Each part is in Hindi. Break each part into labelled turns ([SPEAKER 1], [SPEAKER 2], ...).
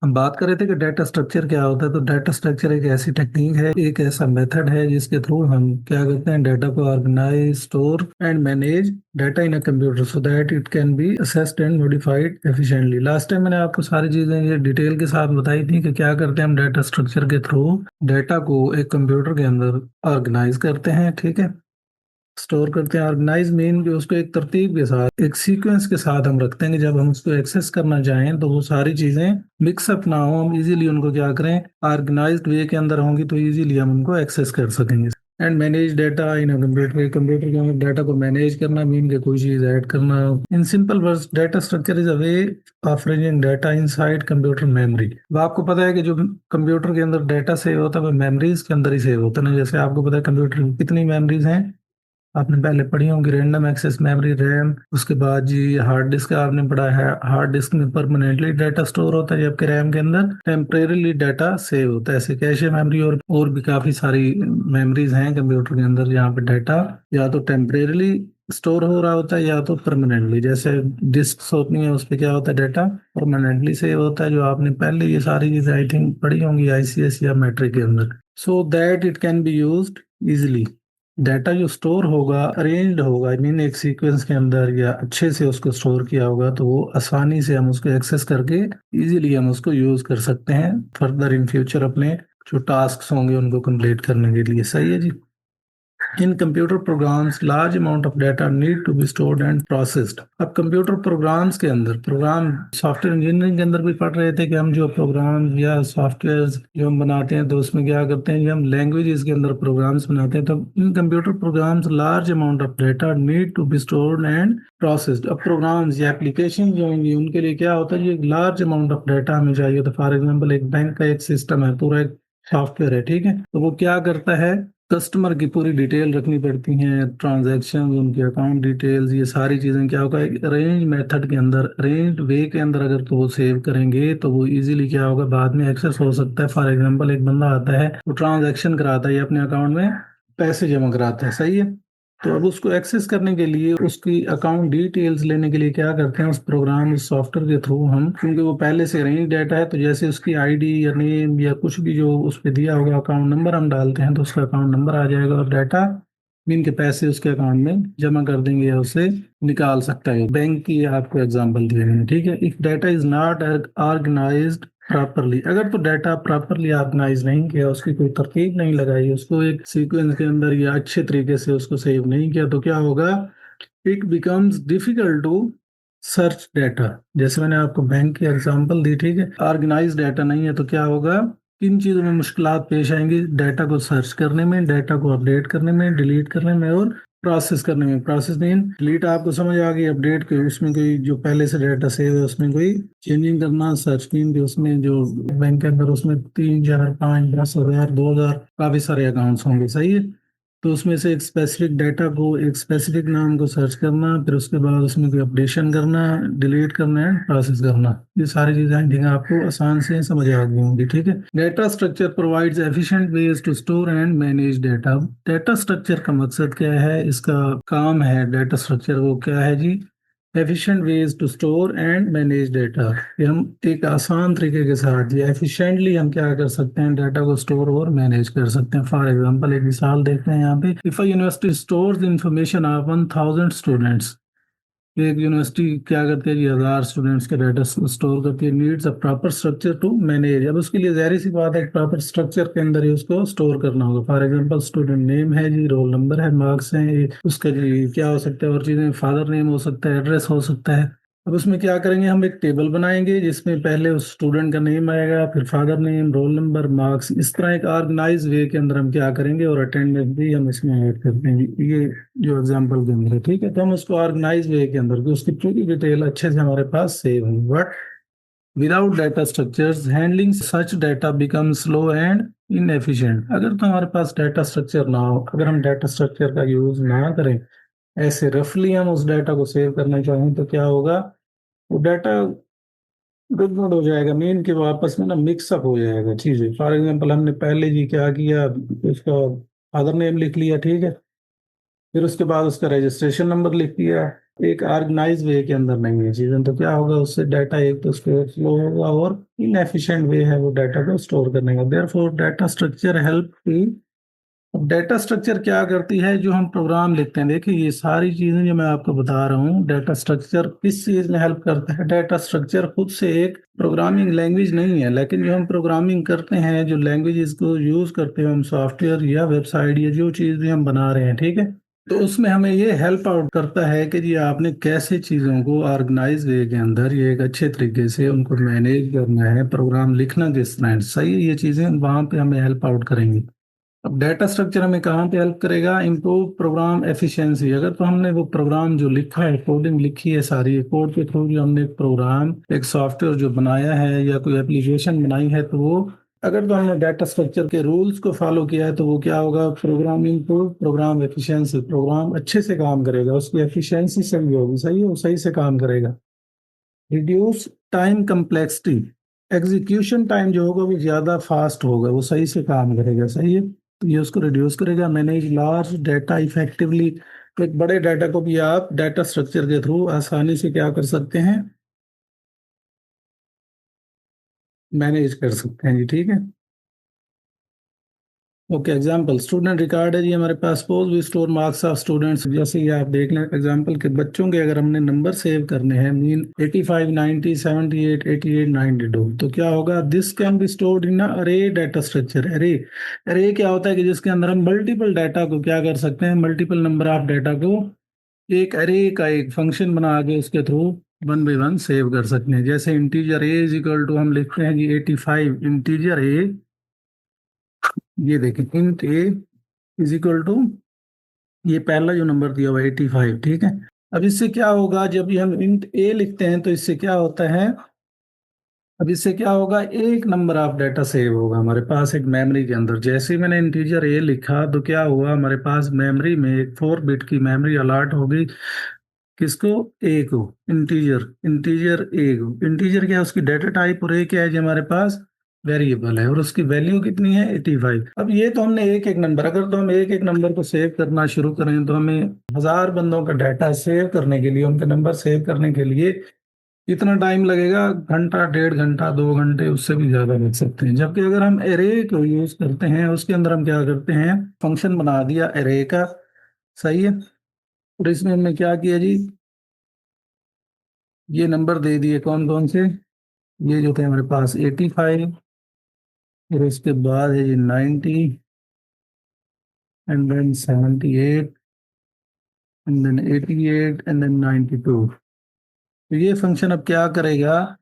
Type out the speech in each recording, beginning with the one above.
[SPEAKER 1] हम बात कर रहे थे कि डाटा स्ट्रक्चर क्या होता है। तो डाटा स्ट्रक्चर एक ऐसी टेक्निक है, एक ऐसा मेथड है जिसके थ्रू हम क्या करते हैं, डाटा को organise, store and manage data in a computer so that it can be accessed and modified efficiently. Last time मैंने आपको सारी चीजें ये डिटेल के साथ बताई थी कि क्या करते हैं हम डाटा स्ट्रक्चर के थ्रू डाटा को एक कंप्यूटर के अंदर ऑर्गेनाइज करते हैं, ठीक है, स्टोर करते हैं। ऑर्गेनाइज मीन कि उसको एक तरतीब के साथ, एक सीक्वेंस के साथ हम रखते हैं कि जब हम उसको एक्सेस करना चाहें तो वो सारी चीजें मिक्सअप ना हो, हम इजीली उनको क्या करें, ऑर्गेनाइज्ड वे के अंदर होंगी तो इजीली हम उनको एक्सेस कर सकेंगे। And manage data in computer, computer के अंदर डाटा को मैनेज करना मीन के कोई चीज ऐड करना। In simple words, data structure is a way of arranging data inside computer memory. अब आपको पता है कि जो कंप्यूटर के अंदर डाटा सेव होता है वो मेमोरीज के अंदर ही सेव होता है ना। जैसे आपको पता है कंप्यूटर की कितनी मेमोरीज हैं, आपने पहले पढ़ी होंगी, रैंडम एक्सेस मेमोरी रैम, उसके बाद जी हार्ड डिस्क आपने पढ़ा है। हार्ड डिस्क में परमानेंटली डाटा स्टोर होता है जबकि रैम के अंदर टेम्परेरीली डाटा सेव होता है। ऐसे कैशे मेमोरी और भी काफी सारी मेमोरीज हैं कंप्यूटर के अंदर जहाँ पे डाटा या तो टेम्परेरीली स्टोर हो रहा होता है या तो परमानेंटली। जैसे डिस्क होती है उस पर क्या होता है, डाटा परमानेंटली सेव होता है, जो आपने पहले ये सारी चीजें आई थिंक पढ़ी होंगी आईसीएस या मैट्रिक के अंदर। सो that it can be used easily. Data जो स्टोर होगा अरेंज्ड होगा, आई मीन एक सीक्वेंस के अंदर या अच्छे से उसको स्टोर किया होगा तो वो आसानी से हम उसको एक्सेस करके इजीली हम उसको यूज कर सकते हैं फर्दर इन फ्यूचर अपने जो टास्क होंगे उनको कंप्लीट करने के लिए। सही है जी। In computer programs large amount of data need to be stored and processed. अब कंप्यूटर प्रोग्राम्स के अंदर, प्रोग्राम सॉफ्टवेयर इंजीनियरिंग के अंदर भी पढ़ रहे थे कि हम जो प्रोग्राम या सॉफ्टवेयर जो हम बनाते हैं तो उसमें क्या करते हैं, जब हम लैंग्वेजेस के अंदर प्रोग्राम्स बनाते हैं तो in computer programs large amount of data need to be stored and processed. अब प्रोग्राम्स या एप्लीकेशन जो होंगी उनके लिए क्या होता है, ये लार्ज अमाउंट ऑफ डाटा हमें चाहिए। तो फॉर एग्जाम्पल एक बैंक का एक सिस्टम है, पूरा एक सॉफ्टवेयर है, ठीक है, तो वो क्या करता है, कस्टमर की पूरी डिटेल रखनी पड़ती हैं, ट्रांजैक्शन, उनके अकाउंट डिटेल्स, ये सारी चीजें क्या होगा, एक अरेंज मेथड के अंदर, अरेंज वे के अंदर अगर तो वो सेव करेंगे तो वो इजीली क्या होगा, बाद में एक्सेस हो सकता है। फॉर एग्जांपल एक बंदा आता है, वो ट्रांजैक्शन कराता है, ये अपने अकाउंट में पैसे जमा कराता है, सही है, तो अब उसको एक्सेस करने के लिए, उसकी अकाउंट डिटेल्स लेने के लिए क्या करते हैं, उस प्रोग्राम, उस सॉफ्टवेयर के थ्रू हम, क्योंकि वो पहले से अरेंज डाटा है, तो जैसे उसकी आईडी या नेम या कुछ भी जो उस पर दिया होगा, अकाउंट नंबर हम डालते हैं तो उसका अकाउंट नंबर आ जाएगा और डाटा मीन के पैसे उसके अकाउंट में जमा कर देंगे या उसे निकाल सकता है। बैंक की आपको एग्जांपल दिए गए हैं, ठीक है। If data is not organised properly, अगर तो डाटा प्रॉपरली ऑर्गेनाइज नहीं किया, उसकी कोई तरतीब नहीं लगाई, उसको एक सीक्वेंस के अंदर या अच्छे तरीके से उसको सेव नहीं किया, तो क्या होगा, it becomes difficult to search data. जैसे मैंने आपको बैंक की एग्जांपल दी, ठीक है, ऑर्गेनाइज डाटा नहीं है तो क्या होगा, किन चीजों में मुश्किलात पेश आएंगी, डाटा को सर्च करने में, डाटा को अपडेट करने में, डिलीट करने में और प्रोसेस करने में। प्रोसेस मीन डिलीट आपको समझ आ गई, अपडेट के उसमें कोई जो पहले से डाटा सेव है उसमें कोई चेंजिंग करना, सर्च मीन के उसमें जो बैंक के अंदर उसमें 3, 4, 5, 10 हजार, 2 हजार काफी सारे अकाउंट्स होंगे, सही है, तो उसमें से एक स्पेसिफिक डाटा को, एक स्पेसिफिक नाम को सर्च करना, फिर उसके बाद उसमें कोई अपडेशन करना, डिलीट करना एंड प्रोसेस करना, ये सारी चीजें आई थिंक आपको आसान से समझ आ गई होंगी, ठीक है। Data structure provides efficient ways to store and manage data. Data structure का मकसद क्या है, इसका काम है, डाटा स्ट्रक्चर वो क्या है जी, efficient ways to store and manage data, कि हम एक आसान तरीके के साथ या एफिशिएंटली हम क्या कर सकते हैं, डाटा को स्टोर और मैनेज कर सकते हैं। फॉर एग्जांपल एक मिसाल देखते हैं यहाँ पे, if a university stores information of 1000 students, एक यूनिवर्सिटी क्या करती है जी, 1000 स्टूडेंट्स के डाटा स्टोर करती है, needs a proper structure to manage. अब उसके लिए जाहिर सी बात है, प्रॉपर स्ट्रक्चर के अंदर ही उसको स्टोर करना होगा। फॉर एग्जांपल स्टूडेंट नेम है जी, रोल नंबर है, मार्क्स हैं, उसका जी क्या हो सकता है और चीजें, फादर नेम हो सकता है, एड्रेस हो सकता है। अब उसमें क्या करेंगे, हम एक टेबल बनाएंगे जिसमें पहले उस स्टूडेंट का नेम आएगा, फिर father name, roll number, marks, इस तरह एक ऑर्गेनाइज वे के अंदर हम क्या करेंगे, और अटेंडेंस भी हम इसमें ऐड कर देंगे, ये जो एग्जांपल के अंदर है, ठीक है। तो हम उसको ऑर्गेनाइज वे के अंदर, कि उसकी पूरी डिटेल अच्छे से हमारे पास सेव होगी। But without data structures handling such data become slow and inefficient. अगर तो हमारे पास डाटा स्ट्रक्चर ना हो, अगर हम डाटा स्ट्रक्चर का यूज ना करें, ऐसे रफली हम उस डाटा को सेव करना चाहें तो क्या होगा, वो डाटा गड़बड़ हो जाएगा, मीन के वो आपस में ना मिक्सअप हो जाएगा चीजें। फॉर एग्जांपल हमने पहले जी क्या किया, उसका फादर नेम लिख लिया, ठीक है, फिर उसके बाद उसका रजिस्ट्रेशन नंबर लिख दिया। एक ऑर्गेनाइज वे के अंदर नहीं है चीजें, तो क्या होगा, उससे डाटा एक तो स्टोर फ्लो होगा और इनएफिशिएंट वे है वो डाटा को स्टोर करने का। Therefore data structure help to. अब डाटा स्ट्रक्चर क्या करती है, जो हम प्रोग्राम लिखते हैं, देखिए ये सारी चीजें जो मैं आपको बता रहा हूँ, डाटा स्ट्रक्चर किस चीज में हेल्प करता है। डाटा स्ट्रक्चर खुद से एक प्रोग्रामिंग लैंग्वेज नहीं है, लेकिन जो हम प्रोग्रामिंग करते हैं, जो लैंग्वेज को यूज करते हैं हम सॉफ्टवेयर या वेबसाइट या जो चीज भी हम बना रहे हैं, ठीक है, तो उसमें हमें ये हेल्प आउट करता है कि जी आपने कैसे चीज़ों को ऑर्गेनाइज वे के अंदर ये एक अच्छे तरीके से उनको मैनेज करना है, प्रोग्राम लिखना किस तरह है, सही है, ये चीज़ें वहाँ पे हमें हेल्प आउट करेंगी। अब डाटा स्ट्रक्चर हमें कहाँ पे हेल्प करेगा, इम्प्रूव प्रोग्राम एफिशिएंसी। अगर तो हमने वो प्रोग्राम जो लिखा है, कोडिंग लिखी है सारी, कोड के थ्रू जो हमने एक प्रोग्राम, एक सॉफ्टवेयर जो बनाया है या कोई एप्लीकेशन बनाई है, तो वो अगर तो हमने डाटा स्ट्रक्चर के रूल्स को फॉलो किया है, तो वो क्या होगा, program improve, program efficiency, program अच्छे से काम करेगा, उसकी एफिशिएंसी सही होगी, सही है, वो सही से काम करेगा। Reduce time complexity, execution time जो होगा वो ज्यादा फास्ट होगा, वो सही से काम करेगा, सही है, तो ये उसको रिड्यूस करेगा। मैनेज लार्ज डाटा इफेक्टिवली, तो एक बड़े डाटा को भी आप डाटा स्ट्रक्चर के थ्रू आसानी से क्या कर सकते हैं, मैनेज कर सकते हैं जी, ठीक है। ओके, एग्जाम्पल स्टूडेंट रिकॉर्ड है जी हमारे पास। Suppose we store marks of students, जैसे ये आप देख लें एग्जाम्पल के बच्चों के अगर हमने नंबर सेव करने हैं, मीन 85, 90, 78, 88, 92, तो क्या होगा, this can be stored in अरे डाटा स्ट्रक्चर। अरे, अरे क्या होता है कि जिसके अंदर हम मल्टीपल डाटा को क्या कर सकते हैं, मल्टीपल नंबर ऑफ डाटा को एक अरे का एक फंक्शन बना के उसके through one by one save कर सकते हैं। जैसे integer A is equal to हम लिखते हैं जी 85, इंटीजर ए, ये देखें int A is equal to, ये पहला जो नंबर दिया हुआ 85, ठीक है। अब इससे क्या होगा, जब भी हम इंट ए लिखते हैं तो इससे क्या होता है, अब इससे क्या होगा, एक नंबर ऑफ डाटा सेव होगा हमारे पास एक मेमोरी के अंदर। जैसे ही मैंने इंटीजर ए लिखा तो क्या हुआ, हमारे पास मेमोरी में एक 4 बिट की मेमोरी अलॉट होगी, किसको, ए को, इंटीजर, इंटीजर ए को। इंटीजर क्या है, उसकी डाटा टाइप, और ए क्या है जो हमारे पास वेरिएबल है, और उसकी वैल्यू कितनी है, 85। अब ये तो हमने एक एक नंबर, अगर तो हम एक एक नंबर को सेव करना शुरू करें तो हमें 1000 बंदों का डाटा सेव करने के लिए, उनके नंबर सेव करने के लिए कितना टाइम लगेगा, घंटा, 1.5 घंटा, 2 घंटे, उससे भी ज्यादा लग सकते हैं। जबकि अगर हम एरे को यूज करते हैं, उसके अंदर हम क्या करते हैं, फंक्शन बना दिया एरे का, सही है, और इसमें हमने क्या किया जी, ये नंबर दे दिए कौन कौन से, ये जो थे हमारे पास 85, फिर उसके बाद है जी 90, and then 78, and then 88, and then 92। तो ये फंक्शन अब क्या करेगा,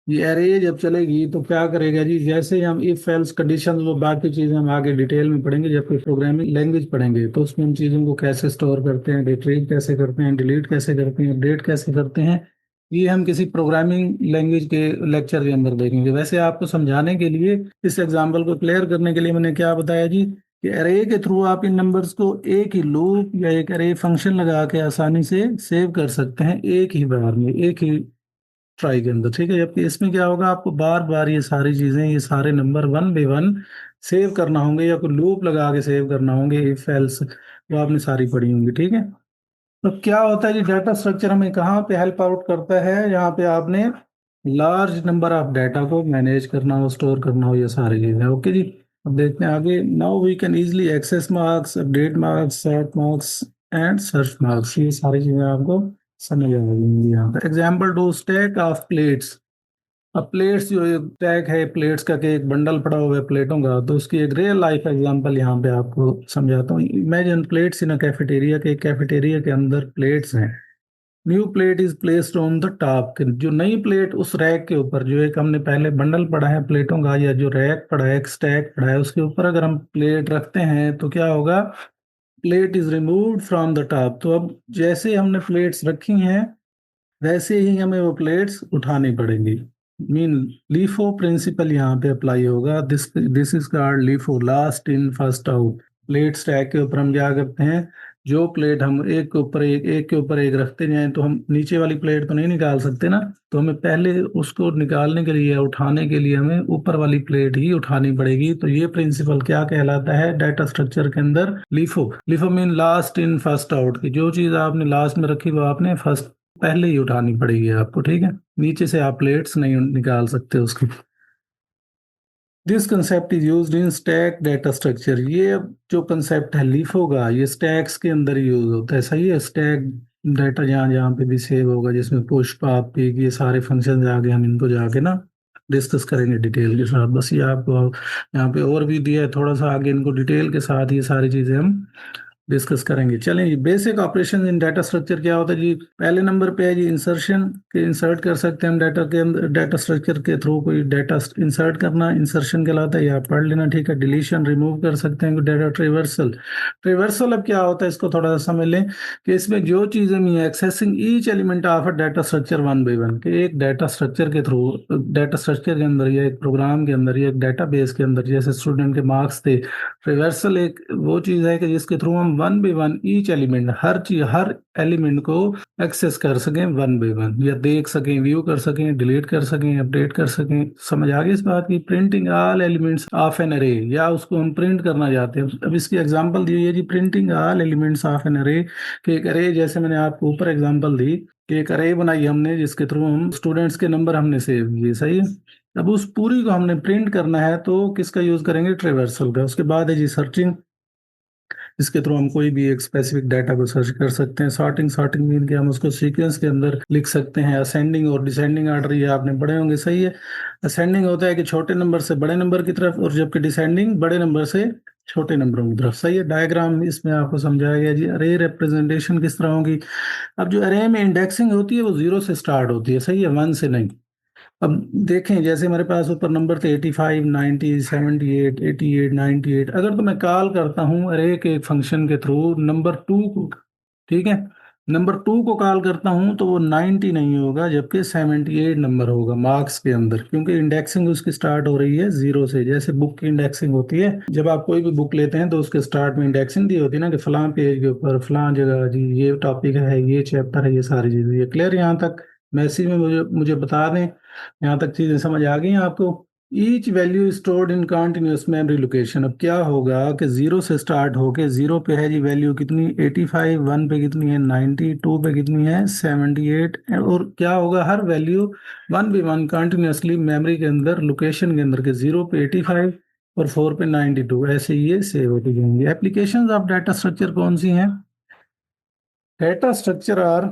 [SPEAKER 1] ये अरे जब चलेगी तो क्या करेगा जी, जैसे ही हम इफ एल्स कंडीशन, वो बाकी चीजें हम आगे डिटेल में पढ़ेंगे जब कोई प्रोग्रामिंग लैंग्वेज पढ़ेंगे, तो उसमें हम चीजों को कैसे स्टोर करते हैं, रिट्रीव कैसे करते हैं, डिलीट कैसे करते हैं, अपडेट कैसे करते हैं, ये हम किसी प्रोग्रामिंग लैंग्वेज के लेक्चर के अंदर देखेंगे। वैसे आपको समझाने के लिए, इस एग्जाम्पल को क्लियर करने के लिए मैंने क्या बताया जी, कि अरे के थ्रू आप इन नंबर्स को एक ही लूप या एक अरे फंक्शन लगा के आसानी से सेव कर सकते हैं, एक ही बार में, एक ही ट्राई के अंदर, ठीक है। जबकि इसमें क्या होगा, आपको बार बार ये सारी चीजें, ये सारे number one by one save करना होंगे, या कोई लूप लगा के सेव करना होंगे, इफ एल्स, वो आपने सारी पढ़ी होंगी, ठीक है। तो क्या होता है जी, डाटा स्ट्रक्चर हमें कहाँ पे हेल्प आउट करता है, यहाँ पे आपने लार्ज नंबर ऑफ डाटा को मैनेज करना हो, स्टोर करना हो, ये सारी चीजें, ओके जी। अब देखते हैं आगे। Now we can easily access marks, update marks, set marks and search marks, ये सारी चीजें आपको समझ आ जाएंगी यहाँ पे। Example to stack of plates. अब प्लेट्स जो टैग है प्लेट्स का, कि एक बंडल पड़ा हुआ है प्लेटों का, तो उसकी एक रियल लाइफ एग्जांपल यहाँ पे आपको समझाता हूँ। इमेजिन प्लेट्स इन अ कैफेटेरिया, के कैफेटेरिया के अंदर प्लेट्स हैं। New plate is placed on the top, जो नई प्लेट उस रैक के ऊपर, जो एक हमने पहले बंडल पड़ा है प्लेटों का, या जो रैक पड़ा है, एक स्टैक पड़ा है, उसके ऊपर अगर हम प्लेट रखते हैं तो क्या होगा, plate is removed from the top. तो अब जैसे ही हमने प्लेट्स रखी हैं, वैसे ही हमें वो प्लेट्स उठानी पड़ेंगी। मीन लीफो प्रिंसिपल यहाँ पे अप्लाई होगा। This this is called LIFO, last in first out. Plate stack के ऊपर हम क्या करते हैं, जो प्लेट हम एक के ऊपर एक के ऊपर एक रखते जाएं तो हम नीचे वाली प्लेट तो नहीं निकाल सकते ना। तो हमें पहले उसको निकालने के लिए, उठाने के लिए हमें ऊपर वाली प्लेट ही उठानी पड़ेगी। तो ये प्रिंसिपल क्या कहलाता है डाटा स्ट्रक्चर के अंदर? LIFO. LIFO mean last in first out, की जो चीज आपने लास्ट में रखी वो आपने फर्स्ट पहले ही उठानी पड़ेगी आपको, ठीक है। नीचे से आप प्लेट्स नहीं निकाल सकते उसकी। This concept is used in stack data structure. ये जो कंसेप्ट है लीफो का, ये स्टैक्स के अंदर यूज होता है, सही है। स्टैक डाटा जहाँ जहाँ पे भी सेव होगा, जिसमें पुश पॉप पिक ये सारे फंक्शन आगे हम इनको जाके ना डिस्कस करेंगे डिटेल के साथ। बस ये आपको यहाँ पे और भी दिया है थोड़ा सा आगे, इनको डिटेल के साथ ये सारी चीजें हम डिस्कस करेंगे। चलें जी, basic operation in data structure क्या होता है जी? पहले नंबर पे है जी इंसर्शन, के इंसर्ट कर सकते हैं हम डाटा के अंदर, डाटा स्ट्रक्चर के थ्रू कोई डाटा इंसर्ट करना इंसर्शन कहलाता है, या आप पढ़ लेना, ठीक है। डिलीशन, रिमूव कर सकते हैं डाटा। ट्रिवर्सल, ट्रिवर्सल अब क्या होता है इसको थोड़ा सा समझ लें कि इसमें जो चीजें मी accessing each element of a data structure one by one, कि एक डाटा स्ट्रक्चर के थ्रू, डाटा स्ट्रक्चर के अंदर या एक प्रोग्राम के अंदर या एक डाटा बेस के अंदर, जैसे स्टूडेंट के मार्क्स थे। रिवर्सल एक वो चीज है कि जिसके थ्रू हम one by one each element, हर चीज, हर एलिमेंट को एक्सेस कर सकें वन बाई वन, या देख सकें, व्यू कर सकें, डिलीट कर सकें, अपडेट कर सकें। समझ आ गई इस बात की? Printing all elements of an array, या उसको हम प्रिंट करना चाहते हैं। अब इसकी एग्जांपल दी हुई है जी, printing all elements of an array. कि एक अरे, जैसे मैंने आपको ऊपर एग्जांपल दी कि एक अरे बनाई हमने जिसके थ्रू हम स्टूडेंट्स के नंबर हमने सेव किए, सही है। अब उस पूरी को हमने प्रिंट करना है तो किसका यूज करेंगे? ट्रेवर्सल का। उसके बाद है जी सर्चिंग, इसके थ्रू हम कोई भी एक स्पेसिफिक डाटा को सर्च कर सकते हैं। सॉर्टिंग, सॉर्टिंग मीन के हम उसको सीक्वेंस के अंदर लिख सकते हैं। असेंडिंग और डिसेंडिंग ऑर्डर ये आपने पढ़े होंगे, सही है। असेंडिंग होता है कि छोटे नंबर से बड़े नंबर की तरफ, और जबकि डिसेंडिंग बड़े नंबर से छोटे नंबरों की तरफ, सही है। डायग्राम इसमें आपको समझाया गया जी। अरे रिप्रेजेंटेशन किस तरह होगी? अब जो अरे में इंडेक्सिंग होती है वो जीरो से स्टार्ट होती है, सही है, वन से नहीं। अब देखें, जैसे हमारे पास ऊपर नंबर थे 85, 90, 78, 88, 98। अगर तो मैं कॉल करता हूँ अरे के फंक्शन के थ्रू नंबर टू को, ठीक है, नंबर टू को कॉल करता हूँ तो वो 90 नहीं होगा, जबकि 78 नंबर होगा मार्क्स के अंदर, क्योंकि इंडेक्सिंग उसकी स्टार्ट हो रही है जीरो से। जैसे बुक की इंडेक्सिंग होती है, जब आप कोई भी बुक लेते हैं तो उसके स्टार्ट में इंडेक्सिंग दी होती है ना, कि फलां पेज के ऊपर फलां जगह जी ये टॉपिक है, ये चैप्टर है, ये सारी चीजें। ये क्लियर यहाँ तक? मैसेज में मुझे मुझे बता दें यहाँ तक चीजें समझ आ गई हैं आपको? Each value stored in continuous memory location. अब क्या होगा कि जीरो से स्टार्ट होके, जीरो पे है जी वैल्यू कितनी 85, वन पे कितनी है 90, टू पे कितनी है 78, और क्या होगा हर value one by one continuously memory के अंदर, लोकेशन के अंदर के जीरो पे 85 और फोर पे 92, ऐसे ही ये सेव होती जाएंगी। एप्लीकेशंस ऑफ डाटा स्ट्रक्चर कौन सी हैं? Data structure are,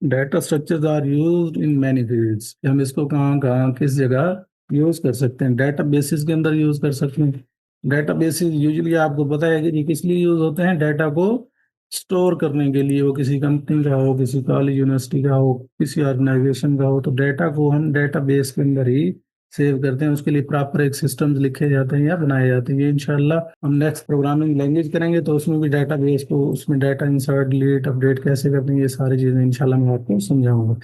[SPEAKER 1] data structures are used in many fields. हम इसको कहाँ कहाँ किस जगह यूज कर सकते हैं? डाटा बेसिस के अंदर यूज कर सकते हैं। डाटा बेसिस यूजुअली आपको पता है कि ये किस लिए यूज होते हैं? डाटा को स्टोर करने के लिए, वो किसी कंपनी का हो, किसी कॉलेज यूनिवर्सिटी का हो, किसी ऑर्गेनाइजेशन का हो, तो डाटा को हम डाटा बेस के अंदर ही सेव करते हैं। उसके लिए प्रॉपर एक सिस्टम्स लिखे जाते हैं या बनाए जाते हैं। ये इंशाल्लाह हम नेक्स्ट प्रोग्रामिंग लैंग्वेज करेंगे तो उसमें भी डाटा बेस को, उसमें डाटा इंसर्ट, डिलीट, अपडेट कैसे करते हैं, ये सारी चीजें इंशाल्लाह मैं आपको समझाऊंगा।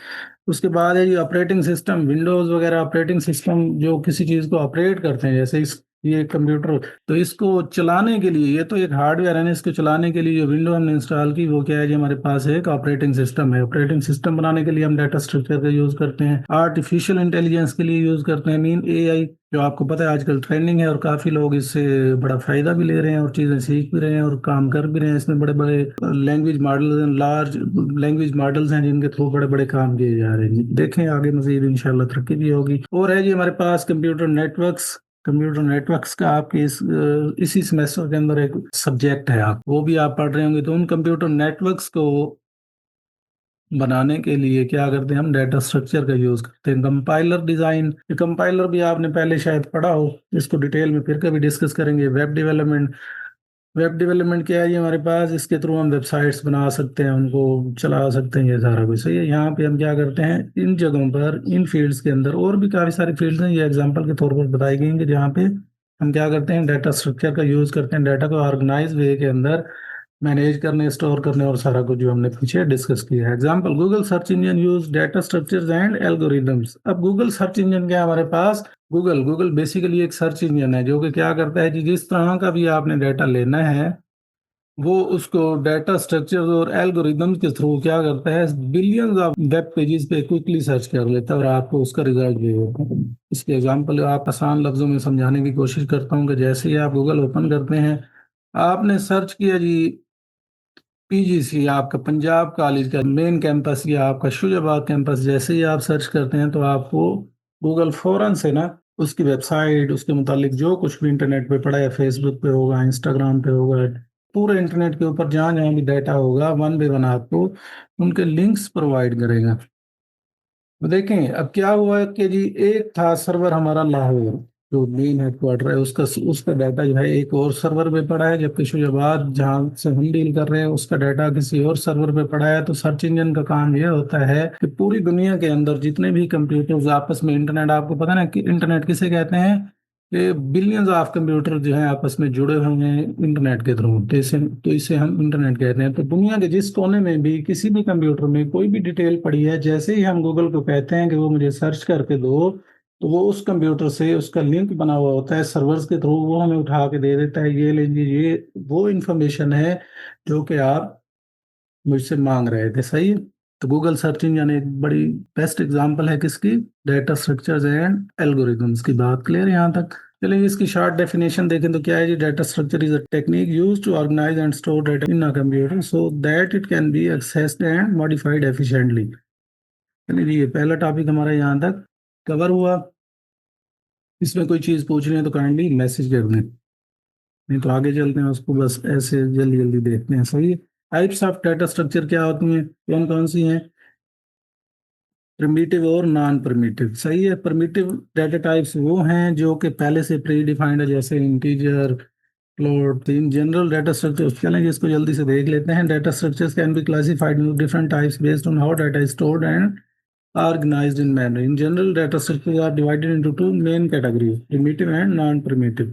[SPEAKER 1] उसके बाद है ये ऑपरेटिंग सिस्टम, विंडोज वगैरह ऑपरेटिंग सिस्टम जो किसी चीज को ऑपरेट करते हैं, जैसे इस ये कंप्यूटर, तो इसको चलाने के लिए, ये तो एक हार्डवेयर है ना, इसको चलाने के लिए जो विंडो हमने इंस्टॉल की वो क्या है जी? हमारे पास एक ऑपरेटिंग सिस्टम है। ऑपरेटिंग सिस्टम बनाने के लिए हम डाटा स्ट्रक्चर का यूज करते हैं। आर्टिफिशियल इंटेलिजेंस के लिए यूज करते हैं, मीन एआई, जो आपको पता है आजकल ट्रेंडिंग है और काफी लोग इससे बड़ा फायदा भी ले रहे हैं और चीजें सीख भी रहे हैं और काम कर भी रहे हैं। इसमें बड़े बड़े language model, large language models हैं जिनके थ्रू बड़े बड़े काम किए जा रहे हैं। देखें आगे मजीद इंशाल्लाह तरक्की भी होगी। और है जी हमारे पास कंप्यूटर नेटवर्क्स। कंप्यूटर नेटवर्क्स का आपके इसी सेमेस्टर के अंदर एक सब्जेक्ट है, आप वो भी आप पढ़ रहे होंगे। तो उन कंप्यूटर नेटवर्क्स को बनाने के लिए क्या करते हैं? हम डाटा स्ट्रक्चर का यूज करते हैं। कंपाइलर डिजाइन, कंपाइलर भी आपने पहले शायद पढ़ा हो, इसको डिटेल में फिर कभी डिस्कस करेंगे। वेब डेवलपमेंट, वेब डेवलपमेंट क्या है ये हमारे पास? इसके थ्रू हम वेबसाइट्स बना सकते हैं, उनको चला सकते हैं, ये सारा कुछ सही है। यहाँ पे हम क्या करते हैं इन जगहों पर, इन फील्ड्स के अंदर, और भी काफी सारी फील्ड्स हैं, ये एग्जांपल के तौर पर बताई गई हैं, कि जहाँ पे हम क्या करते हैं डाटा स्ट्रक्चर का यूज करते हैं, डाटा को ऑर्गेनाइज वे के अंदर मैनेज करने, स्टोर करने, और सारा कुछ जो हमने पीछे डिस्कस किया है। Example, Google search engine use data structures and algorithms. अब गूगल सर्च इंजन क्या है हमारे पास? गूगल बेसिकली एक सर्च इंजन है जो कि क्या करता है कि जिस तरह का भी आपने डाटा लेना है वो उसको डाटा स्ट्रक्चर और एल्गोरिदम के थ्रू क्या करता है, बिलियंस ऑफ वेब पेजेस पे क्विकली सर्च कर लेता है और आपको उसका रिजल्ट दे देता है। इसके एग्जांपल आप आसान लफ्जों में समझाने की कोशिश करता हूँ कि जैसे ही आप गूगल ओपन करते हैं, आपने सर्च किया जी पीजीसी, आपका पंजाब कॉलेज का मेन कैंपस या आपका शुजाबाद कैंपस, जैसे ही आप सर्च करते हैं तो आपको गूगल फौरन से ना उसकी वेबसाइट, उसके मुतालिक जो कुछ भी इंटरनेट पे पड़ा है, फेसबुक पे होगा, इंस्टाग्राम पे होगा, पूरे इंटरनेट के ऊपर जहाँ जहाँ भी डाटा होगा वन बाय वन आपको उनके लिंक्स प्रोवाइड करेगा। तो देखें अब क्या हुआ है कि जी एक था सर्वर हमारा लाहौर, जो मेन हेडक्वार्टर है उसका, उसका डाटा जो है एक और सर्वर पे पड़ा है, जबकि शुजाबाद जहाँ से हम डील कर रहे हैं उसका डाटा किसी और सर्वर पे पड़ा है। तो सर्च इंजन का काम यह होता है कि पूरी दुनिया के अंदर जितने भी कंप्यूटर्स आपस में, इंटरनेट आपको पता ना कि इंटरनेट किसे कहते हैं, कि बिलियंस ऑफ कंप्यूटर जो हैं आपस में जुड़े हुए हैं इंटरनेट के थ्रू, तो इसे हम इंटरनेट कहते हैं। तो दुनिया के जिस कोने में भी किसी भी कंप्यूटर में कोई भी डिटेल पड़ी है, जैसे ही हम गूगल को कहते हैं कि वो मुझे सर्च करके दो, तो वो उस कंप्यूटर से उसका लिंक बना हुआ होता है सर्वर्स के थ्रू, वो हमें उठा के दे देता है, ये लीजिए ये वो इंफॉर्मेशन है जो कि आप मुझसे मांग रहे थे। सही है। तो गूगल सर्च इंजन एक बड़ी बेस्ट एग्जांपल है किसकी, डाटा स्ट्रक्चर्स एंड एल्गोरिथम्स की। बात क्लियर है यहाँ तक। चलिए इसकी शॉर्ट डेफिनेशन देखें तो क्या है जी, data structure is a technique used to organise and store data in a computer so that it can be accessed and modified efficiently. चलिए जी ये पहला टॉपिक हमारा यहाँ तक कवर हुआ। इसमें कोई चीज़ पूछ रहे हैं तो काइंडली मैसेज कर दें, नहीं तो आगे चलते हैं उसको बस ऐसे जल्दी जल्दी देखते हैं। सही है। टाइप्स ऑफ डाटा स्ट्रक्चर क्या होती हैं, कौन कौन सी हैं, प्रिमिटिव और नॉन प्रिमिटिव। सही है। प्रिमिटिव डाटा टाइप्स वो हैं जो कि पहले से प्री डिफाइंड है, जैसे इंटीजर, फ्लोट। तीन जनरल डाटा स्ट्रक्चर्स, चलेंगे इसको जल्दी से देख लेते हैं। Data structures can be classified in different types based on how data is stored and organized in memory. In general, data structures are divided into two main categories, primitive and non-primitive.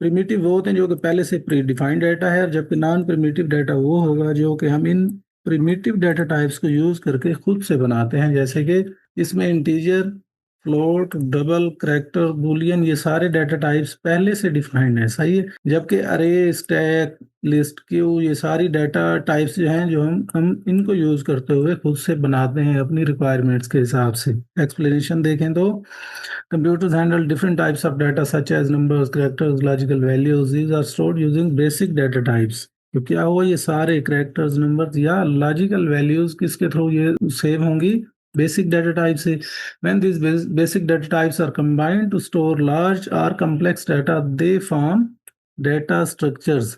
[SPEAKER 1] Primitive वो होते हैं जो कि पहले से प्री डिफाइंड डाटा है, जबकि नॉन प्रिमिटिव डाटा वो होगा जो कि हम इन प्रिमिटिव डाटा टाइप्स को यूज करके खुद से बनाते हैं। जैसे कि इसमें integer, float, double, character, Boolean, ये सारे डाटा टाइप्स पहले से डिफाइंड है। सही है। जबकि अरे, स्टैक, लिस्ट, क्यू, ये सारी डाटा टाइप्स जो हैं जो हम इनको यूज करते हुए खुद से बनाते हैं अपनी रिक्वायरमेंट्स के हिसाब से। एक्सप्लेनेशन देखें तो computers handle different types of data such as numbers, characters, logical values. These are stored using basic data types. तो क्या हुआ, ये सारे करेक्टर्स, नंबर्स या लॉजिकल वैल्यूज किसके थ्रू ये सेव होंगी, बेसिक डाटा टाइप से। when these basic data types are combined to store large or complex data they form data structures।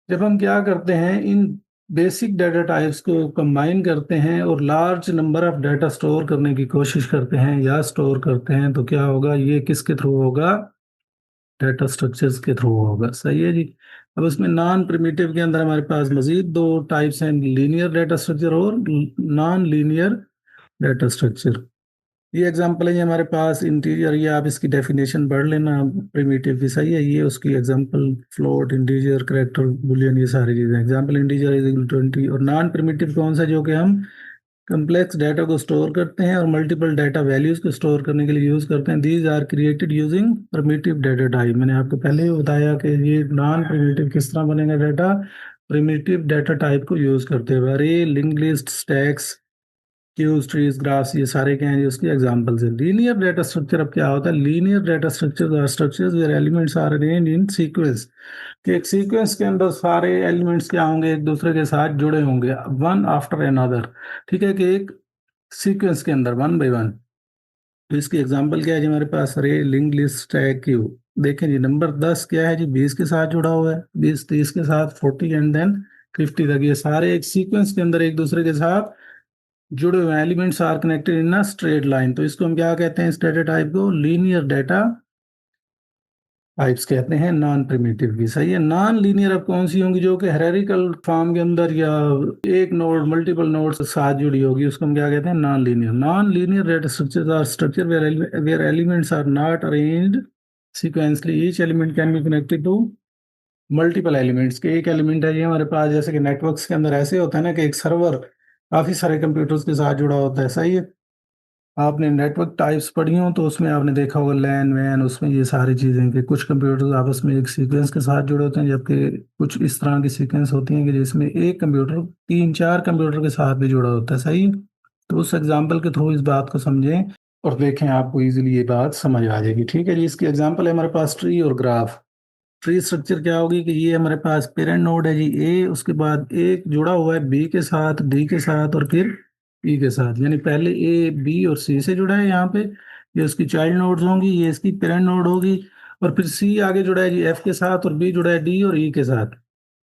[SPEAKER 1] जब हम क्या करते हैं, इन बेसिक डाटा टाइप्स को कंबाइन करते हैं और large number of data store करने की कोशिश करते हैं या स्टोर करते हैं, तो क्या होगा, ये किसके थ्रू होगा, डाटा स्ट्रक्चर्स के थ्रू होगा। सही है जी। अब इसमें नॉन प्रिमिटिव के अंदर हमारे पास मजीद दो टाइप्स हैं, लीनियर डाटा स्ट्रक्चर और नॉन लीनियर डाटा स्ट्रक्चर। ये एग्जांपल है, ये हमारे पास इंटीजर, ये आप इसकी डेफिनेशन पढ़ लेना प्रिमिटिव की। सही है। ये उसकी example, float, integer, character, Boolean, ये सारी चीजें। Example integer is equal 20। और नॉन प्रिमिटिव कौन सा, जो कि हम कम्प्लेक्स डाटा को स्टोर करते हैं और मल्टीपल डाटा वैल्यूज को स्टोर करने के लिए यूज करते हैं। These are created using primitive data type. मैंने आपको पहले ही बताया कि ये नॉन प्रिमिटिव किस तरह बनेगा डाटा, प्रिमिटिव डाटा टाइप को यूज करते हुए। Array, link list, stacks, queues, trees, graphs, ये सारे क्या हैं, उसकी एग्जांपल्स है। लीनियर डाटा स्ट्रक्चर अब क्या होता है, linear data structure are structures where elements are arranged in sequence. कि एक सीक्वेंस के अंदर सारे एलिमेंट्स क्या होंगे, एक दूसरे के साथ जुड़े होंगे, वन आफ्टर अनदर। ठीक है, कि एक सीक्वेंस के अंदर वन बाय वन। तो इसकी एग्जांपल क्या है जी हमारे पास, अरे, लिंक लिस्ट, स्टैक, क्यू। देखें जी नंबर 10 क्या है जी, 20 के साथ जुड़ा हुआ है, 20 30 के साथ, 40 एंड देन 50 तक। ये सारे एक सीक्वेंस के अंदर एक दूसरे के साथ जुड़े हुए elements are connected in a straight line. तो इसको हम क्या कहते हैं, इस डाटा टाइप को लीनियर डाटा टाइप्स कहते हैं, नॉन प्रिमिटिव की। सही है। नॉन लीनियर अब कौन सी होंगी, जो कि हायरार्किकल फॉर्म के अंदर या एक नोड मल्टीपल नोड के साथ जुड़ी होगी, उसको हम क्या कहते हैं, non linear. Non linear data structures are structure where elements are not arranged sequentially, each element can be connected to multiple elements. के एक एलिमेंट है ये हमारे पास, जैसे कि नेटवर्क्स के अंदर ऐसे होता है ना कि एक सर्वर काफी सारे कंप्यूटर्स के साथ जुड़ा होता है। सही है। आपने नेटवर्क टाइप्स पढ़ी हो तो उसमें आपने देखा होगा लैन वैन, उसमें ये सारी चीज़ें कि कुछ कंप्यूटर आपस में एक सीक्वेंस के साथ जुड़े होते हैं, जबकि कुछ इस तरह की सीक्वेंस होती हैं कि जिसमें एक कंप्यूटर तीन चार कंप्यूटर के साथ भी जुड़ा होता है। सही है? तो उस एग्जाम्पल के थ्रू इस बात को समझें और देखें, आपको इजीली ये बात समझ आ जाएगी। ठीक है जी। इसकी एग्जाम्पल है हमारे पास ट्री और ग्राफ। ट्री स्ट्रक्चर क्या होगी कि ये हमारे पास पेरेंट नोड है जी ए, उसके बाद एक जुड़ा हुआ है बी के साथ, डी के साथ और फिर ई के साथ, यानी पहले ए बी और सी से जुड़ा है यहाँ पे, ये उसकी चाइल्ड नोड्स होंगी, ये इसकी पेरेंट नोड होगी। और फिर सी आगे जुड़ा है जी एफ के साथ और बी जुड़ा है डी और ई के साथ।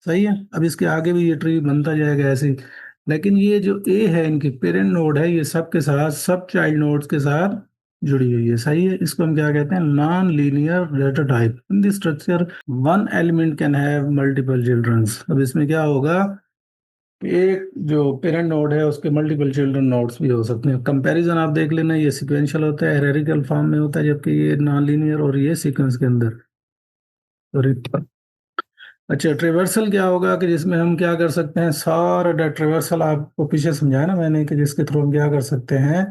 [SPEAKER 1] सही है? अब इसके आगे भी ये ट्री बनता जाएगा ऐसे ही। लेकिन ये जो ए है इनकी पेरेंट नोड है, ये सब के साथ सब चाइल्ड नोड्स के साथ जुड़ी हुई है। सही है? इसको हम क्या कहते हैं? Non linear data type. In this structure one element can have multiple childrens. अब इसमें क्या होगा कि एक जो पेरेंट नोड है उसके मल्टीपल चिल्ड्रन नोड्स भी हो सकते हैं। कंपैरिजन आप देख लेना, ये सीक्वेंशियल होता है, हायरार्किकल फॉर्म में होता है, जबकि ये नॉन लीनियर और ये सीक्वेंस के अंदर। सॉरी। अच्छा, ट्रिवर्सल क्या होगा कि जिसमें हम क्या कर सकते हैं, सारा ट्रिवर्सल आपको पीछे समझाया ना मैंने, कि जिसके थ्रू हम क्या कर सकते हैं,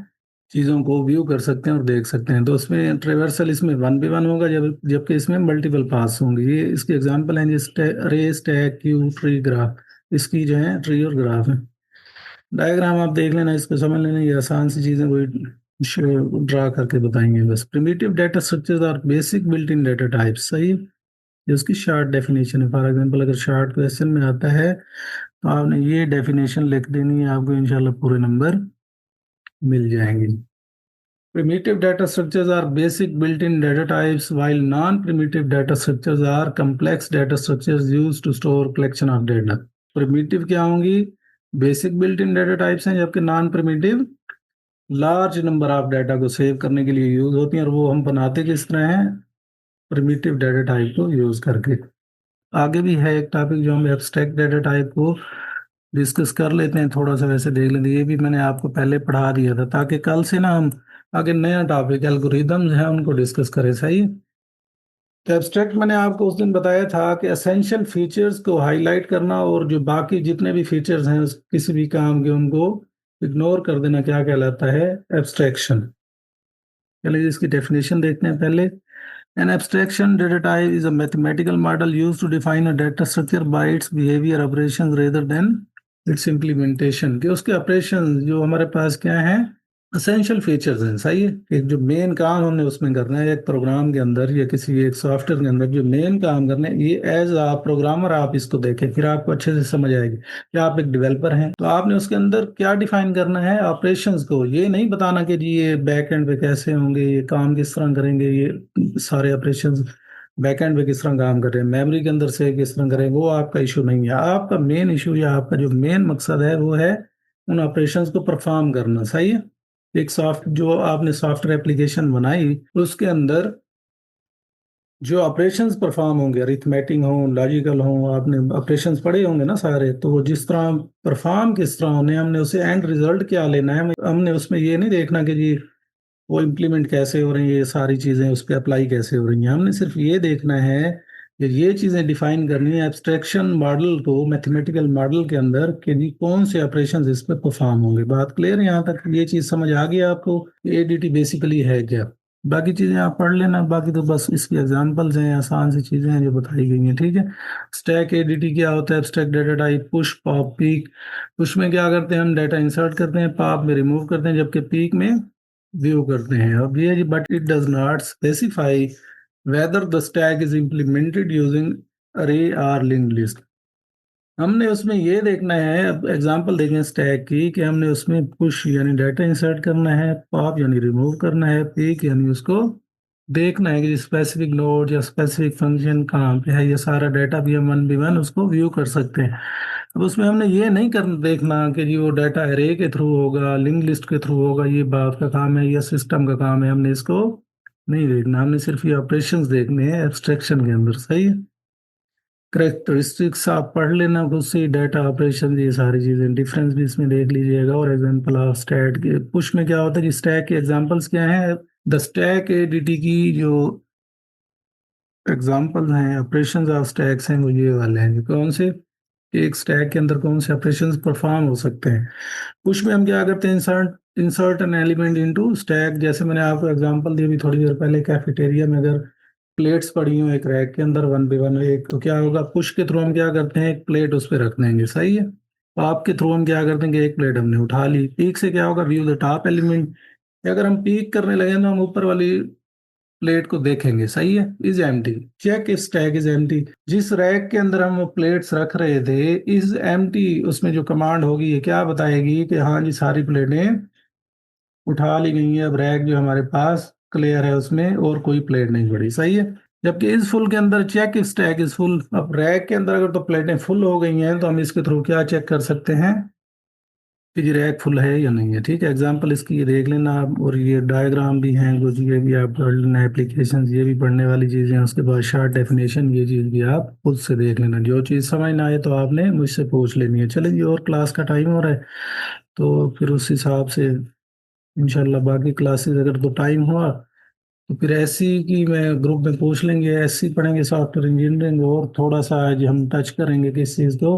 [SPEAKER 1] चीज़ों को व्यू कर सकते हैं और देख सकते हैं। तो उसमें ट्रिवर्सल इसमें वन भी वन होगा, जबकि इसमें मल्टीपल पास होंगे। ये इसके एग्जांपल हैं जिस रे स्टैक क्यू ट्री ग्राफ, इसकी जो है ट्री और ग्राफ है। डायग्राम आप देख लेना, इसको समझ लेना, ये आसान सी चीज़ें कोई ड्रा करके बताएंगे बस। Primitive data structures are basic built in data types. सही है? ये उसकी शार्ट डेफिनेशन है। फॉर एग्जांपल अगर शार्ट क्वेश्चन में आता है तो आपने ये डेफिनेशन लिख देनी है, आपको इंशाल्लाह पूरे नंबर मिल जाएंगे। Primitive data structures are basic built-in data types, while non-primitive data structures are complex data structures used to store collection of data. Primitive क्या होंगी? Basic built-in data types हैं, जबकि non-primitive large number of data को सेव करने के लिए यूज होती हैं। और वो हम बनाते किस तरह हैं? प्रिमिटिव डाटा टाइप को यूज करके। आगे भी है एक टॉपिक जो हम एब्स्ट्रैक्ट डाटा टाइप को डिस्कस कर लेते हैं, थोड़ा सा वैसे देख लेते हैं। ये भी मैंने आपको पहले पढ़ा दिया था, ताकि कल से ना हम आगे नया टॉपिक एल्गोरिदम्स हैं उनको डिस्कस करें। सही है? तो एब्स्ट्रैक्ट मैंने आपको उस दिन बताया था कि एसेंशियल फीचर्स को हाईलाइट करना और जो बाकी जितने भी फीचर्स हैं किसी भी काम के उनको इग्नोर कर देना क्या कहलाता है? एब्स्ट्रैक्शन। चलिए इसकी डेफिनेशन देखते हैं पहले। An abstraction data type is a mathematical model used to define a data structure by its behavior operations rather than its implementation। कि उसके ऑपरेशन जो हमारे पास क्या है? असेंशियल फीचर्स हैं। सही है? एक जो मेन काम हमने उसमें करना है, एक प्रोग्राम के अंदर या किसी एक सॉफ्टवेयर के अंदर जो मेन काम करना है, ये एज आ प्रोग्रामर आप इसको देखें, फिर आपको अच्छे से समझ आएगी। कि आप एक डेवलपर हैं तो आपने उसके अंदर क्या डिफाइन करना है? ऑपरेशंस को। ये नहीं बताना कि जी ये बैक एंड पे कैसे होंगे, ये काम किस तरह करेंगे, ये सारे ऑपरेशंस बैक एंड पे किस तरह काम कर रहे हैं, मेमोरी के अंदर से किस तरह करेंगे, वो आपका इशू नहीं है। आपका मेन इशू या आपका जो मेन मकसद है वो है उन ऑपरेशंस को परफॉर्म करना। सही है? एक सॉफ्ट जो आपने सॉफ्टवेयर एप्लीकेशन बनाई उसके अंदर जो ऑपरेशंस परफॉर्म होंगे, अरिथमेटिक हो, लॉजिकल हो, आपने ऑपरेशंस पढ़े होंगे ना सारे, तो वो जिस तरह परफॉर्म किस तरह होने, हमने उसे एंड रिजल्ट क्या लेना है। हमने उसमें ये नहीं देखना कि जी वो इम्प्लीमेंट कैसे हो रही है, ये सारी चीज़ें उस पर अप्लाई कैसे हो रही हैं। हमने सिर्फ ये देखना है कि ये चीज़ें डिफाइन करनी है एब्स्ट्रैक्शन मॉडल को, मैथमेटिकल मॉडल के अंदर, कि जी कौन से ऑपरेशंस इस पर परफॉर्म होंगे। बात क्लियर है? यहाँ तक ये चीज़ समझ आ गई आपको? एडीटी बेसिकली है क्या? बाकी चीज़ें आप पढ़ लेना, बाकी तो बस इसकी एग्जांपल्स हैं, आसान सी चीज़ें हैं जो बताई गई हैं। ठीक है? स्टैक एडीटी क्या होता है? Abstract data type push pop peak. Push में क्या करते हैं? हम डाटा इंसर्ट करते हैं, पॉप में रिमूव करते हैं, जबकि पीक में व्यू करते हैं। अब ये but it does not specify whether the stack is implemented using अरे आर लिंक्ड लिस्ट। हमने उसमें ये देखना है, अब एग्जांपल देखें स्टैक की, कि हमने उसमें पुश यानी डाटा इंसर्ट करना है, पॉप यानी रिमूव करना है, पिक यानी उसको देखना है कि स्पेसिफिक नोड या स्पेसिफिक फंक्शन कहाँ पे है। ये सारा डाटा भी हम वन बी वन उसको व्यू कर सकते हैं। अब उसमें हमने ये नहीं कर देखना कि जी वो डाटा अरे के थ्रू होगा, लिंक लिस्ट के थ्रू होगा, ये बात का काम है या सिस्टम का काम है, हमने इसको नहीं देखना। हमने सिर्फ ये ऑपरेशंस देखने हैं एब्स्ट्रैक्शन के अंदर। सही है? करेक्टरिस्टिक्स आप पढ़ लेना खुद से, डाटा ऑपरेशन, ये सारी चीजें, डिफरेंस भी इसमें देख लीजिएगा। और एग्जांपल ऑफ स्टैक के पुश में क्या होता है कि स्टैक के एग्जांपल्स क्या हैं? द स्टैक एडीटी की जो एग्जांपल्स हैं ऑपरेशंस ऑफ स्टैक्स हैं वो ये वाले हैं। कौन से? कि एक स्टैक के अंदर कौन से ऑपरेशंस परफॉर्म हो सकते हैं। पुश में हम क्या करते हैं, insert insert an element into stack. जैसे मैंने आपको एग्जांपल दी अभी थोड़ी देर पहले, कैफेटेरिया में अगर प्लेट्स पड़ी हो एक रैक के अंदर वन बाई वन, एक तो क्या होगा, पुश के थ्रू हम क्या करते हैं, एक प्लेट उस पर रख देंगे, सही है। पॉप के थ्रू हम क्या कर देंगे, एक प्लेट हमने उठा ली। पीक से क्या होगा, व्यू द टॉप एलिमेंट। अगर हम पीक करने लगे तो हम ऊपर वाली प्लेट को देखेंगे, सही है। Is empty, check if stack is empty. जिस रैक के अंदर हम वो प्लेट्स रख रहे थे इज एम्प्टी, उसमें जो कमांड होगी ये क्या बताएगी कि हाँ जी सारी प्लेटें उठा ली गई है। अब रैक जो हमारे पास क्लियर है उसमें और कोई प्लेट नहीं पड़ी, सही है। जबकि इस फुल के अंदर check if stack is full. अब रैक के अंदर अगर तो प्लेटें फुल हो गई हैं तो हम इसके थ्रू क्या चेक कर सकते हैं कि जी रैक फुल है या नहीं है। ठीक है, एग्जांपल इसकी ये देख लेना आप, और ये डायग्राम भी हैं कुछ, ये भी आप पढ़ लेना, एप्लीकेशन ये भी पढ़ने वाली चीज़ें हैं। उसके बाद शार्ट डेफिनेशन, ये चीज़ भी आप खुद से देख लेना। जो चीज़ समझ ना आए तो आपने मुझसे पूछ लेनी है। चलिए, और क्लास का टाइम हो रहा है तो फिर उस हिसाब से इंशाल्लाह बाकी क्लासेस अगर तो टाइम हुआ तो फिर एससी की मैं ग्रुप में पूछ लेंगे, एससी पढ़ेंगे सॉफ्टवेयर इंजीनियरिंग, और थोड़ा सा आज हम टच करेंगे किस चीज़ को,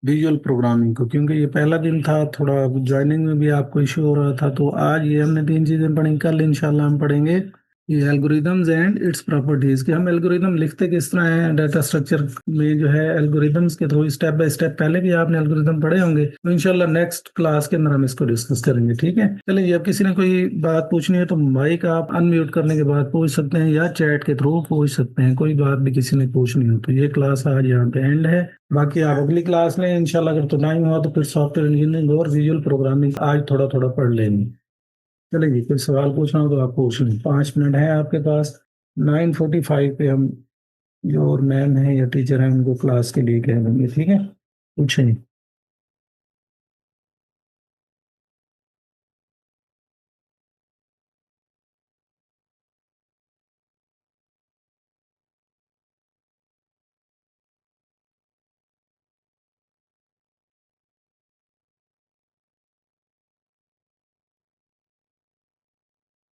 [SPEAKER 1] विजुअल प्रोग्रामिंग को। क्योंकि ये पहला दिन था, थोड़ा ज्वाइनिंग में भी आपको इशू हो रहा था, तो आज ये हमने तीन चीज़ें पढ़ी। कल इंशाल्लाह हम पढ़ेंगे ये एल्गोरिदम्स एंड इट्स प्रॉपर्टीज, कि हम एल्गोरिदम लिखते किस तरह हैं डाटा स्ट्रक्चर में, जो है एल्गोरिदम्स के थ्रू स्टेप बाय स्टेप। पहले भी आपने एल्गोरिदम पढ़े होंगे, तो इंशाल्लाह नेक्स्ट क्लास के अंदर हम इसको डिस्कस करेंगे, ठीक है। चलिए, अब किसी ने कोई बात पूछनी है तो माइक आप अनम्यूट करने के बाद पूछ सकते हैं, या चैट के थ्रू पूछ सकते हैं। कोई बात भी किसी ने पूछनी हो तो ये क्लास आज यहाँ पे एंड है। बाकी आप अगली क्लास में इंशाल्लाह अगर तो टाइम हुआ तो फिर सॉफ्टवेयर इंजीनियरिंग और विजुअल प्रोग्रामिंग आज थोड़ा थोड़ा पढ़ लेंगे। चलेगी, कोई सवाल पूछना हो तो आप पूछ लें, 5 मिनट है आपके पास। 9:45 पे हम जो और मैम है या टीचर है उनको क्लास के लिए कह देंगे, ठीक है। पूछें।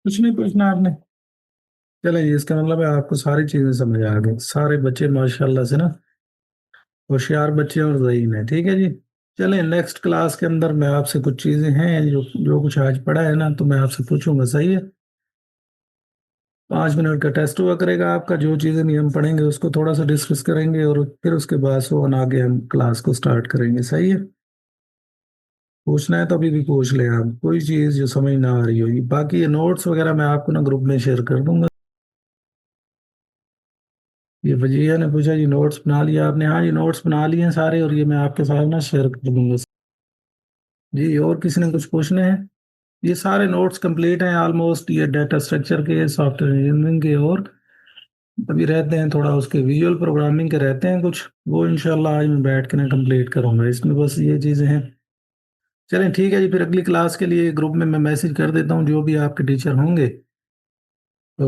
[SPEAKER 1] कुछ नहीं पूछना आपने। चलिए, इसका मतलब है आपको सारी चीजें समझ आ गई। सारे बच्चे माशाल्लाह से ना होशियार बच्चे और ज़हीन है, ठीक है जी। चलें, नेक्स्ट क्लास के अंदर मैं आपसे कुछ चीज़ें हैं जो जो कुछ आज पढ़ा है ना, तो मैं आपसे पूछूंगा, सही है। 5 मिनट का टेस्ट हुआ करेगा आपका। जो चीज़ें नहीं हम पढ़ेंगे उसको थोड़ा सा डिस्कस करेंगे, और फिर उसके बाद सो ऑन आगे हम क्लास को स्टार्ट करेंगे, सही है। पूछना है तो अभी भी पूछ लें आप, कोई चीज़ जो समझ ना आ रही होगी। बाकी ये नोट्स वगैरह मैं आपको ना ग्रुप में शेयर कर दूंगा। ये वजीहा ने पूछा जी नोट्स बना लिया आपने? हाँ जी, नोट्स बना लिए हैं सारे, और ये मैं आपके साथ ना शेयर कर दूंगा जी। और किसी ने कुछ पूछना है? ये सारे नोट्स कंप्लीट हैं ऑलमोस्ट, ये डाटा स्ट्रक्चर के, सॉफ्टवेयर इंजीनियरिंग के, और अभी रहते हैं थोड़ा उसके विजुअल प्रोग्रामिंग के रहते हैं कुछ, वो इंशाल्लाह आज मैं बैठ के ना कंप्लीट करूंगा। इसमें बस ये चीज़ें हैं। चलें, ठीक है जी। फिर अगली क्लास के लिए ग्रुप में मैं मैसेज कर देता हूँ, जो भी आपके टीचर होंगे तो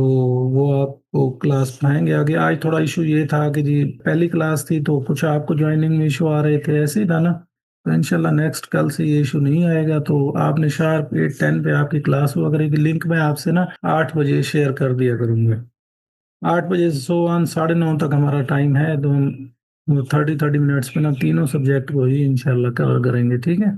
[SPEAKER 1] वो आपको क्लास पढ़ाएंगे आगे। आज थोड़ा इशू ये था कि जी पहली क्लास थी तो कुछ आपको ज्वाइनिंग में इशू आ रहे थे, ऐसे ही था ना। तो इंशाल्लाह नेक्स्ट कल से ये इशू नहीं आएगा। तो आपने शार्प 8:10 पे आपकी क्लास हुआ करेगी। लिंक मैं आपसे ना 8 बजे शेयर कर दिया करूँगा। 8 बजे से सो ऑन 9:30 तक हमारा टाइम है, तो हम 30-30 मिनट्स पे ना तीनों सब्जेक्ट को ही इंशाल्लाह कवर करेंगे, ठीक है।